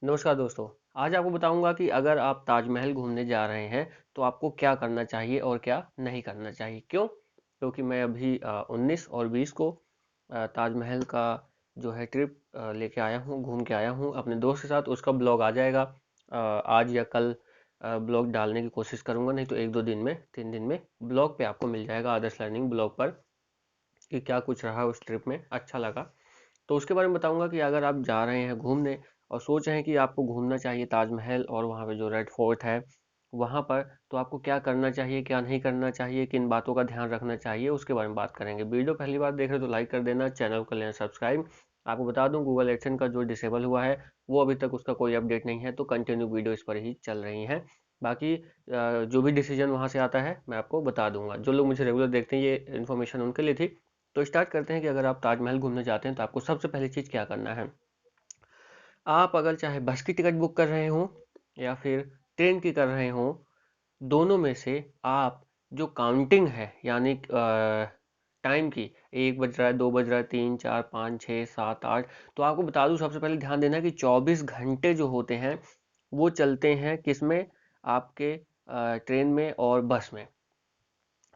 नमस्कार दोस्तों। आज आपको बताऊंगा कि अगर आप ताजमहल घूमने जा रहे हैं तो आपको क्या करना चाहिए और क्या नहीं करना चाहिए। क्यों? क्योंकि मैं अभी 19 और 20 को ताजमहल का जो है ट्रिप लेके आया हूँ, घूम के आया हूँ अपने दोस्त के साथ। उसका ब्लॉग आ जाएगा आज या कल। ब्लॉग डालने की कोशिश करूंगा, नहीं तो 1-2 दिन में, 3 दिन में ब्लॉग पे आपको मिल जाएगा, आदर्श लर्निंग ब्लॉग पर, कि क्या कुछ रहा उस ट्रिप में, अच्छा लगा तो उसके बारे में बताऊंगा। कि अगर आप जा रहे हैं घूमने और सोच रहे हैं कि आपको घूमना चाहिए ताजमहल और वहाँ पे जो रेड फोर्ट है वहाँ पर, तो आपको क्या करना चाहिए, क्या नहीं करना चाहिए, किन बातों का ध्यान रखना चाहिए, उसके बारे में बात करेंगे। वीडियो पहली बार देख रहे हो तो लाइक कर देना, चैनल को लेना सब्सक्राइब। आपको बता दूं, गूगल एडसेंस का जो डिसेबल हुआ है वो अभी तक उसका कोई अपडेट नहीं है, तो कंटिन्यू वीडियो इस पर ही चल रही हैं। बाकी जो भी डिसीजन वहाँ से आता है मैं आपको बता दूंगा। जो लोग मुझे रेगुलर देखते हैं, ये इन्फॉर्मेशन उनके लिए थी। तो स्टार्ट करते हैं कि अगर आप ताजमहल घूमने जाते हैं तो आपको सबसे पहली चीज़ क्या करना है। आप अगर चाहे बस की टिकट बुक कर रहे हो या फिर ट्रेन की कर रहे हो, दोनों में से आप जो काउंटिंग है, यानी टाइम की, 1 बज रहा है, 2 बज रहा है, 3, 4, 5, 6, 7, 8, तो आपको बता दूं, सबसे पहले ध्यान देना कि 24 घंटे जो होते हैं वो चलते हैं किस में, आपके ट्रेन में और बस में।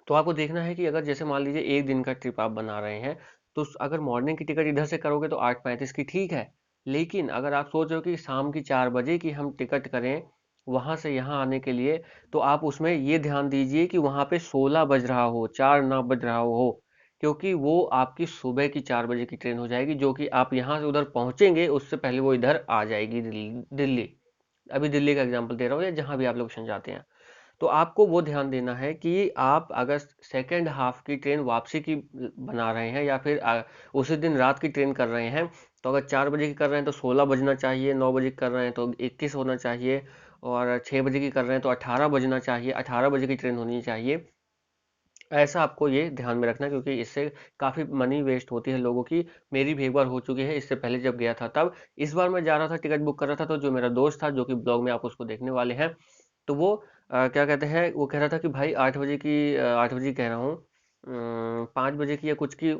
तो आपको देखना है कि अगर जैसे मान लीजिए 1 दिन का ट्रिप आप बना रहे हैं, तो अगर मॉर्निंग की टिकट इधर से करोगे तो 8:35 की ठीक है। लेकिन अगर आप सोच रहे हो कि शाम की 4 बजे की हम टिकट करें वहां से यहाँ आने के लिए, तो आप उसमें ये ध्यान दीजिए कि वहां पे 16 बज रहा हो, 4 ना बज रहा हो, क्योंकि वो आपकी सुबह की 4 बजे की ट्रेन हो जाएगी, जो कि आप यहाँ से उधर पहुंचेंगे उससे पहले वो इधर आ जाएगी, दिल्ली। अभी दिल्ली का एग्जाम्पल दे रहा हूँ, या जहाँ भी आप लोकेशन जाते हैं। तो आपको वो ध्यान देना है कि आप अगर सेकेंड हाफ की ट्रेन वापसी की बना रहे हैं, या फिर उसी दिन रात की ट्रेन कर रहे हैं, तो अगर 4 बजे की कर रहे हैं तो 16 बजना चाहिए, 9 बजे की कर रहे हैं तो 21 होना चाहिए, और 6 बजे की कर रहे हैं तो 18 बजना चाहिए, 18 बजे की ट्रेन होनी चाहिए। ऐसा आपको ये ध्यान में रखना है, क्योंकि इससे काफ़ी मनी वेस्ट होती है लोगों की। मेरी भी एक बार हो चुकी है, इससे पहले जब गया था तब। इस बार मैं जा रहा था, टिकट बुक कर रहा था, तो जो मेरा दोस्त था, जो कि ब्लॉग में आप उसको देखने वाले हैं, तो वो क्या कहते हैं, वो कह रहा था कि भाई 8 बजे की, 8 बजे कह रहा हूँ, 5 बजे की या कुछ की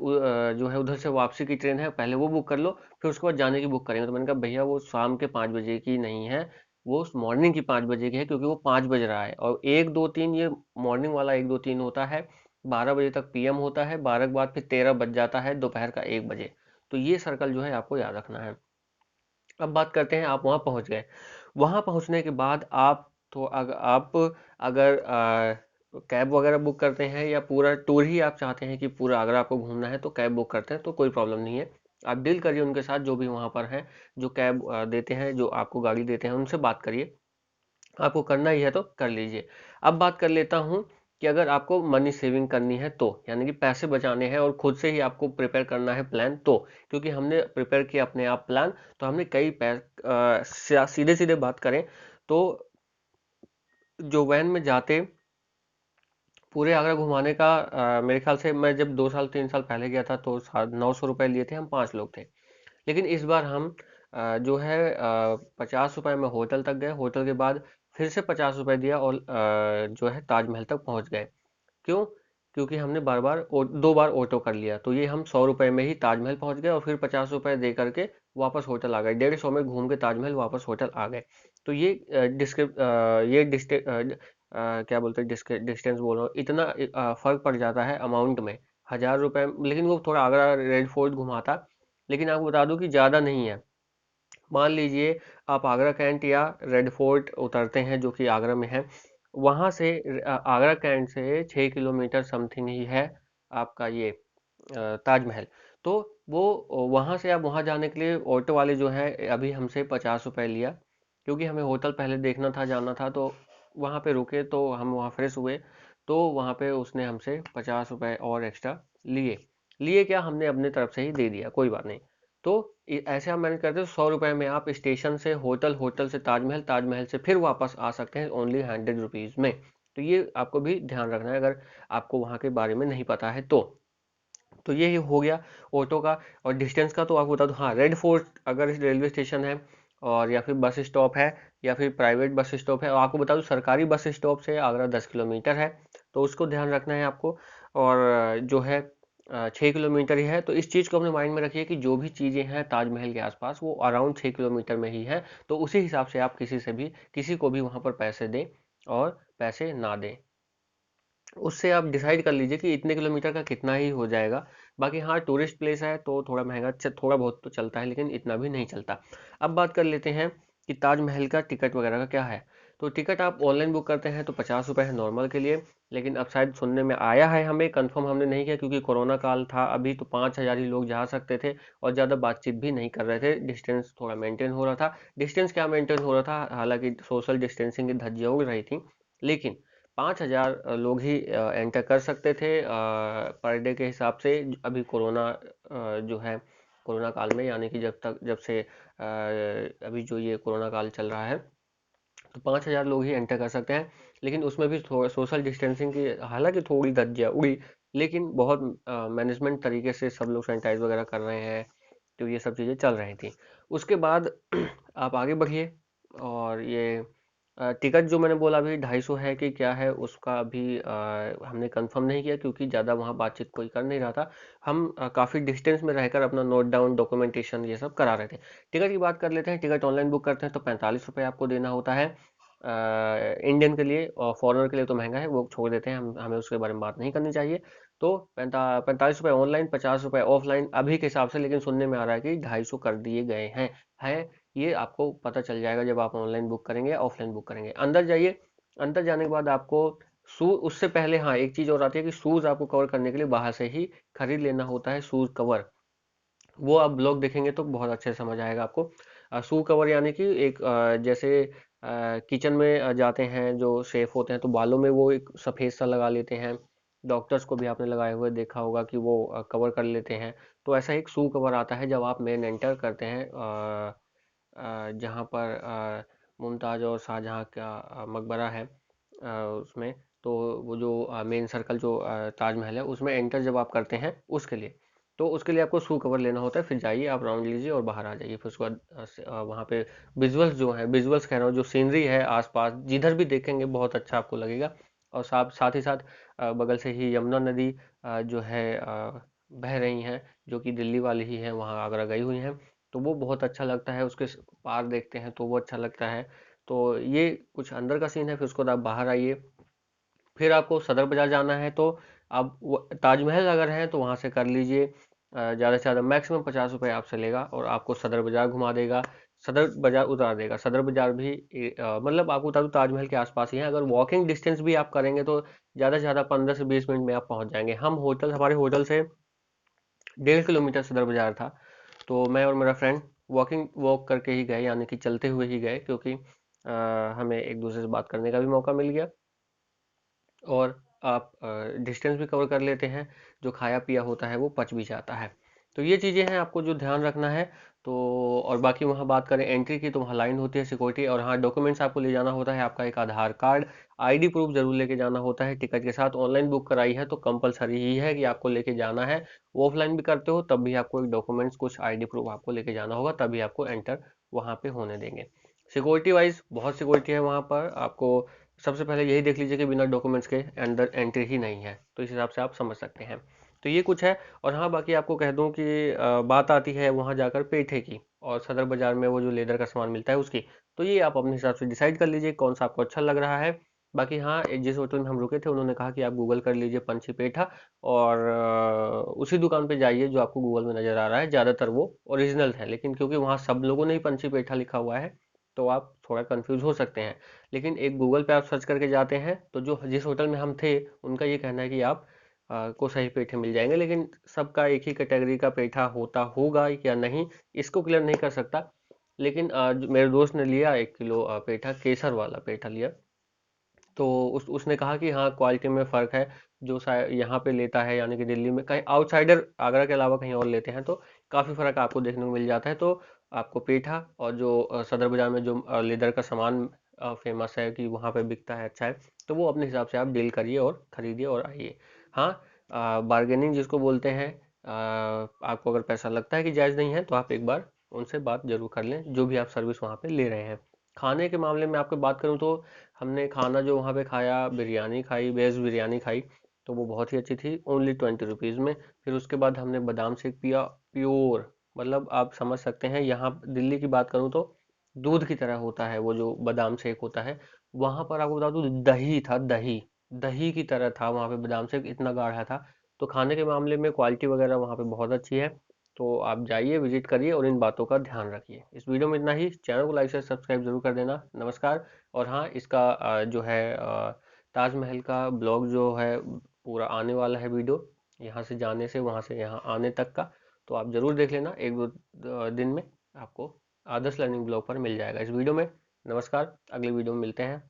जो है उधर से वापसी की ट्रेन है, पहले वो बुक कर लो, फिर उसके बाद जाने की बुक करेंगे। तो मैंने कहा भैया वो शाम के 5 बजे की नहीं है, वो मॉर्निंग की 5 बजे की है, क्योंकि वो 5 बज रहा है। और 1, 2, 3 ये मॉर्निंग वाला 1, 2, 3 होता है, 12 बजे तक पीएम होता है, 12 के बाद फिर 13 बज जाता है, दोपहर का 1 बजे। तो ये सर्कल जो है आपको याद रखना है। अब बात करते हैं, आप वहाँ पहुँच गए। वहाँ पहुँचने के बाद आप, तो अगर कैब वगैरह बुक करते हैं, या पूरा टूर ही आप चाहते हैं कि पूरा अगर आपको घूमना है तो कैब बुक करते हैं, तो कोई प्रॉब्लम नहीं है। आप डील करिए उनके साथ, जो भी वहाँ पर हैं, जो कैब देते हैं, जो आपको गाड़ी देते हैं, उनसे बात करिए। आपको करना ही है तो कर लीजिए। अब बात कर लेता हूँ कि अगर आपको मनी सेविंग करनी है तो, यानी कि पैसे बचाने हैं और खुद से ही आपको प्रिपेयर करना है प्लान, तो क्योंकि हमने प्रिपेयर किया अपने आप प्लान, तो हमने कई सीधे सीधे बात करें तो, जो वैन में जाते पूरे आगरा घुमाने का, मेरे ख्याल से मैं जब 2 साल 3 साल पहले गया था तो 900 रुपये लिए थे, हम 5 लोग थे। लेकिन इस बार हम जो है 50 रुपये में होटल तक गए, होटल के बाद फिर से 50 रुपये दिया और जो है ताजमहल तक पहुंच गए। क्यों? क्योंकि हमने बार बार 2 बार ऑटो कर लिया, तो ये हम 100 रुपये में ही ताजमहल पहुंच गए, और फिर 50 रुपये दे करके वापस होटल आ गए, 150 में घूम के ताजमहल वापस होटल आ गए। तो ये क्या बोलते हैं, डिस्टेंस बोल रहा हूँ, इतना फर्क पड़ जाता है अमाउंट में, 1000 रुपये। लेकिन वो थोड़ा आगरा रेड फोर्ट घुमाता, लेकिन आपको बता दूं कि ज़्यादा नहीं है। मान लीजिए आप आगरा कैंट या रेड फोर्ट उतरते हैं, जो कि आगरा में है, वहाँ से आगरा कैंट से 6 किलोमीटर समथिंग ही है आपका ये ताजमहल। तो वो वहाँ से आप वहाँ जाने के लिए ऑटो वाले जो है, अभी हमसे 50 रुपये लिया, क्योंकि हमें होटल पहले देखना था, जाना था, तो वहाँ पे रुके, तो हम वहाँ फ्रेश हुए, तो वहाँ पे उसने हमसे 50 रुपये और एक्स्ट्रा लिए। लिए क्या, हमने अपने तरफ से ही दे दिया, कोई बात नहीं। तो ऐसे आप मैनेज करते हो, 100 रुपये में आप स्टेशन से होटल, होटल से ताजमहल, ताजमहल से फिर वापस आ सकते हैं ओनली 100 रुपीज़ में। तो ये आपको भी ध्यान रखना है, अगर आपको वहाँ के बारे में नहीं पता है तो। तो ये हो गया ऑटो का। और डिस्टेंस का तो आपको बता दूं, हाँ, रेड फोर्ट अगर रेलवे स्टेशन है, और या फिर बस स्टॉप है, या फिर प्राइवेट बस स्टॉप है, और आपको बता दूं सरकारी बस स्टॉप से आगरा 10 किलोमीटर है, तो उसको ध्यान रखना है आपको। और जो है 6 किलोमीटर ही है। तो इस चीज़ को अपने माइंड में रखिए कि जो भी चीज़ें हैं ताजमहल के आसपास वो अराउंड 6 किलोमीटर में ही है। तो उसी हिसाब से आप किसी को भी वहाँ पर पैसे दें और पैसे ना दें। उससे आप डिसाइड कर लीजिए कि इतने किलोमीटर का कितना ही हो जाएगा। बाकी हाँ, टूरिस्ट प्लेस है तो थोड़ा महंगा थोड़ा बहुत तो चलता है, लेकिन इतना भी नहीं चलता। अब बात कर लेते हैं कि ताजमहल का टिकट वगैरह का क्या है। तो टिकट आप ऑनलाइन बुक करते हैं तो 50 रुपये है नॉर्मल के लिए। लेकिन अब शायद सुनने में आया है, हमें कंफर्म हमने नहीं किया क्योंकि कोरोना काल था अभी, तो 5,000 ही लोग जा सकते थे और ज़्यादा बातचीत भी नहीं कर रहे थे, डिस्टेंस थोड़ा मेंटेन हो रहा था। डिस्टेंस क्या मेंटेन हो रहा था, हालांकि सोशल डिस्टेंसिंग की धज्जियां उड़ रही थी, लेकिन 5,000 लोग ही एंटर कर सकते थे पर डे के हिसाब से। अभी कोरोना जो है, कोरोना काल में, यानी कि जब से अभी जो ये कोरोना काल चल रहा है, तो 5,000 लोग ही एंटर कर सकते हैं। लेकिन उसमें भी थोड़ा सोशल डिस्टेंसिंग की हालांकि थोड़ी धज्जियां उड़ी, लेकिन बहुत मैनेजमेंट तरीके से सब लोग सैनिटाइज वगैरह कर रहे हैं। तो ये सब चीज़ें चल रही थी। उसके बाद आप आगे बढ़िए। और ये टिकट जो मैंने बोला अभी 250 है कि क्या है, उसका अभी हमने कंफर्म नहीं किया क्योंकि ज़्यादा वहाँ बातचीत कोई कर नहीं रहा था। हम काफ़ी डिस्टेंस में रहकर अपना नोट डाउन डॉक्यूमेंटेशन ये सब करा रहे थे। टिकट की बात कर लेते हैं। टिकट ऑनलाइन बुक करते हैं तो 45 रुपये आपको देना होता है इंडियन के लिए, और फॉरेनर के लिए तो महंगा है, वो छोड़ देते हैं, हमें उसके बारे में बात नहीं करनी चाहिए। तो 45 रुपये ऑनलाइन, 50 रुपये ऑफलाइन अभी के हिसाब से, लेकिन सुनने में आ रहा है कि 250 कर दिए गए हैं। है, ये आपको पता चल जाएगा जब आप ऑनलाइन बुक करेंगे या ऑफलाइन बुक करेंगे। अंदर जाइए। अंदर जाने के बाद आपको शूज, उससे पहले हाँ एक चीज़ और आती है कि शूज़ आपको कवर करने के लिए बाहर से ही खरीद लेना होता है, शूज़ कवर। वो आप ब्लॉग देखेंगे तो बहुत अच्छे से समझ आएगा आपको। शू कवर यानी कि एक जैसे किचन में जाते हैं जो शेफ होते हैं तो बालों में वो एक सफ़ेद सा लगा लेते हैं। डॉक्टर्स को भी आपने लगाए हुए देखा होगा कि वो कवर कर लेते हैं। तो ऐसा एक शू कवर आता है जब आप मेन एंटर करते हैं जहाँ पर मुमताज़ और शाहजहाँ का मकबरा है उसमें। तो वो जो मेन सर्कल जो ताजमहल है उसमें एंटर जब आप करते हैं उसके लिए, तो उसके लिए आपको शू कवर लेना होता है। फिर जाइए आप राउंड लीजिए और बाहर आ जाइए। फिर उसके बाद वहाँ पे विजुअल्स जो हैं, विजुअल्स कह रहा हूँ, जो सीनरी है आसपास जिधर भी देखेंगे बहुत अच्छा आपको लगेगा। और साथ साथ ही साथ बगल से ही यमुना नदी जो है बह रही हैं, जो कि दिल्ली वाली ही है, वहाँ आगरा गई हुई हैं। तो वो बहुत अच्छा लगता है, उसके पार देखते हैं तो वो अच्छा लगता है। तो ये कुछ अंदर का सीन है। फिर उसके बाद आप बाहर आइए। फिर आपको सदर बाजार जाना है तो आप ताजमहल अगर है तो वहाँ से कर लीजिए। ज़्यादा से ज़्यादा मैक्सिमम 50 रुपये आपसे लेगा और आपको सदर बाजार घुमा देगा, सदर बाजार उतार देगा। सदर बाजार भी मतलब आपको बता दूँ ताजमहल के आसपास ही है। अगर वॉकिंग डिस्टेंस भी आप करेंगे तो ज़्यादा से ज़्यादा 15 से 20 मिनट में आप पहुँच जाएंगे। हमारे होटल से 1.5 किलोमीटर सदर बाजार था, तो मैं और मेरा फ्रेंड वॉक करके ही गए, यानी कि चलते हुए ही गए, क्योंकि हमें एक दूसरे से बात करने का भी मौका मिल गया और आप डिस्टेंस भी कवर कर लेते हैं। जो खाया पिया होता है वो पच भी जाता है। तो ये चीज़ें हैं आपको जो ध्यान रखना है। तो और बाकी वहाँ बात करें एंट्री की, तो वहाँ लाइन होती है सिक्योरिटी। और हाँ, डॉक्यूमेंट्स आपको ले जाना होता है, आपका एक आधार कार्ड, आईडी प्रूफ जरूर लेके जाना होता है टिकट के साथ। ऑनलाइन बुक कराई है तो कंपलसरी ही है कि आपको लेके जाना है। ऑफलाइन भी करते हो तब भी आपको एक डॉक्यूमेंट्स, कुछ आईडी प्रूफ आपको लेके जाना होगा, तभी आपको एंटर वहाँ पे होने देंगे। सिक्योरिटी वाइज बहुत सिक्योरिटी है वहाँ पर आपको। सबसे पहले यही देख लीजिए कि बिना डॉक्यूमेंट्स के अंदर एंट्री ही नहीं है, तो इस हिसाब से आप समझ सकते हैं। तो ये कुछ है। और हाँ, बाकी आपको कह दूं कि बात आती है वहाँ जाकर पेठे की और सदर बाजार में वो जो लेदर का सामान मिलता है उसकी। तो ये आप अपने हिसाब से डिसाइड कर लीजिए कौन सा आपको अच्छा लग रहा है। बाकी हाँ, जिस होटल में हम रुके थे उन्होंने कहा कि आप गूगल कर लीजिए पंछी पेठा, और उसी दुकान पे जाइए जो आपको गूगल में नज़र आ रहा है। ज़्यादातर वो ओरिजिनल है, लेकिन क्योंकि वहाँ सब लोगों ने ही पंछी पेठा लिखा हुआ है तो आप थोड़ा कंफ्यूज हो सकते हैं। लेकिन एक गूगल पे आप सर्च करके जाते हैं तो जो जिस होटल में हम थे उनका ये कहना है कि आप को सही पेठे मिल जाएंगे। लेकिन सबका एक ही कैटेगरी का पेठा होता होगा या नहीं, इसको क्लियर नहीं कर सकता। लेकिन मेरे दोस्त ने लिया 1 किलो पेठा, केसर वाला पेठा लिया। तो उसने कहा कि हाँ, क्वालिटी में फ़र्क है। जो शायद यहाँ पे लेता है, यानी कि दिल्ली में कहीं आउटसाइडर आगरा के अलावा कहीं और लेते हैं तो काफ़ी फ़र्क आपको देखने को मिल जाता है। तो आपको पेठा और जो सदर बाज़ार में जो लेदर का सामान फेमस है कि वहाँ पे बिकता है, अच्छा है, तो वो अपने हिसाब से आप डील करिए और ख़रीदिए और आइए। हाँ, बार्गेनिंग जिसको बोलते हैं, आपको अगर पैसा लगता है कि जायज़ नहीं है तो आप एक बार उनसे बात ज़रूर कर लें, जो भी आप सर्विस वहाँ पे ले रहे हैं। खाने के मामले में आपको बात करूँ तो हमने खाना जो वहाँ पे खाया, बिरयानी खाई, वेज बिरयानी खाई। तो वो बहुत ही अच्छी थी, ओनली 20 रुपीज़ में। फिर उसके बाद हमने बादाम शेक पिया, प्योर, मतलब आप समझ सकते हैं, यहाँ दिल्ली की बात करूँ तो दूध की तरह होता है वो जो बादाम शेक होता है। वहाँ पर आपको बता दूँ, दही था, दही दही की तरह था वहाँ पे बादाम शेक, इतना गाढ़ा था। तो खाने के मामले में क्वालिटी वगैरह वहाँ पे बहुत अच्छी है। तो आप जाइए, विजिट करिए और इन बातों का ध्यान रखिए। इस वीडियो में इतना ही। चैनल को लाइक से सब्सक्राइब जरूर कर देना। नमस्कार। और हाँ, इसका जो है ताजमहल का ब्लॉग जो है पूरा आने वाला है वीडियो, यहाँ से जाने से वहाँ से यहाँ आने तक का। तो आप जरूर देख लेना, एक दो दिन में आपको आदर्श लर्निंग ब्लॉग पर मिल जाएगा इस वीडियो में। नमस्कार, अगले वीडियो में मिलते हैं।